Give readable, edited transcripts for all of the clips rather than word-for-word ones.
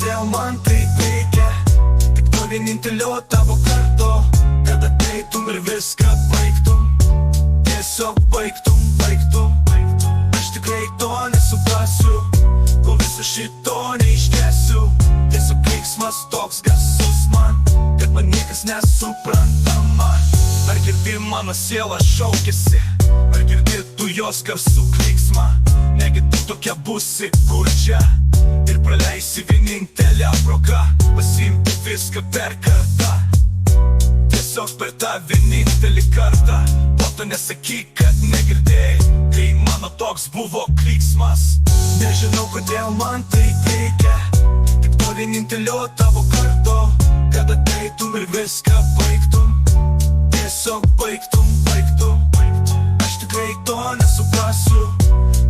kodėl man taip reikia tik to vienintelio tavo karto, kad ateitum ir viską baigtum. Tiesiog baigtum. Aš tikrai to nesuprasiu, kol viso šito neiškesiu. Tiesiog keiksmas toks garsus man, kad man niekas nesuprantama. Ar girdi mano siela šaukėsi, ar girdi tu jos garsų klyksmą? Negi tu tokia būsi kurčia ir praleisi vienintelę progą pasiimti viską per kartą. Tiesiog per tą vienintelį kartą. Po to nesakyk, kad negirdėjai, kai mano toks buvo klyksmas. Nežinau kodėl man taip reikia tik to vienintelio tavo karto, kad ateitum ir viską baigtum. Tiesiog baigtum. Aš tikrai to nesuprasiu,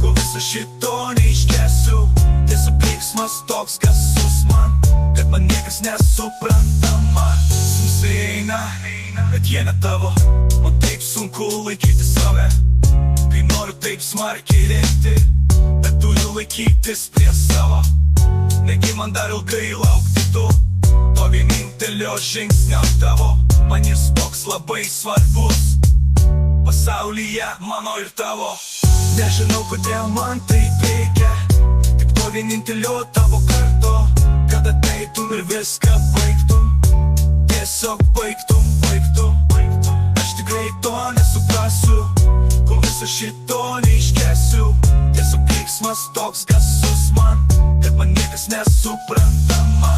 kol viso šito neiškesiu. Tiesiog klyksmas toks garsus man, kad man niekas nesuprantama. Sunsiai eina, bet jie ne tavo. Man taip sunku laikyti save, kai noriu taip smarkiai rėkti, bet turiu laikytis prie savo. Negi man dar ilgai laukti to vienintelio žingsnio tavo. Man jis toks labai svarbus pasaulyje mano ir tavo. Nežinau kodėl man taip reikia tik to vienintelio tavo karto, kad ateitum ir viską baigtum. Tiesiog baigtum. Aš tikrai to nesuprasiu, kol viso šito neiškesiu. Tiesiog klyksmas toks garsus man, kad man niekas nesuprantama.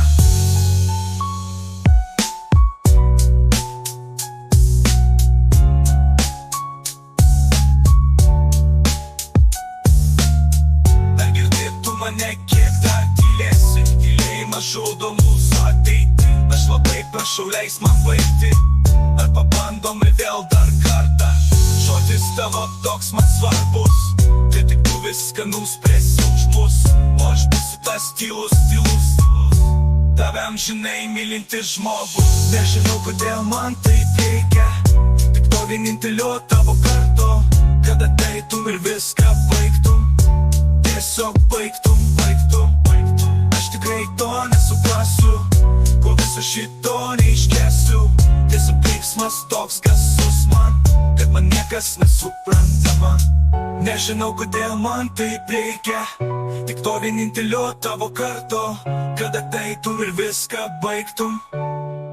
Mane kiek dar tylėsi, tylėjimas žudo mūsų ateitį. Aš labai prašau, leis man baigti, ar pabandom ir vėl dar kartą. Žodis tavo toks man svarbus, tai tik tu viską nuspręsi už mus, o aš būsiu tas tylus. Tave amžinai mylintis žmogus. Nežinau kodėl man taip reikia tik to vienintelio tavo karto, kad ateitum ir viską baigtum. Tiesiog baigtum. Aš tikrai to nesuprasiu, kol viso šito neiškesiu. Tiesiog klyksmas toks garsus man, kad man niekas nesuprantama. Nežinau kodėl man taip reikia tik to vienintelio tavo karto, kad ateitum ir viską baigtum.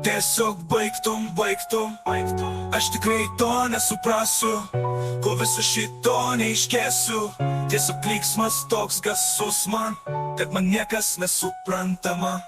Tiesiog baigtum. Aš tikrai to nesuprasiu, kol viso šito neiškesiu. Tiesiog klyksmas toks garsus man, kad man niekas nesuprantama.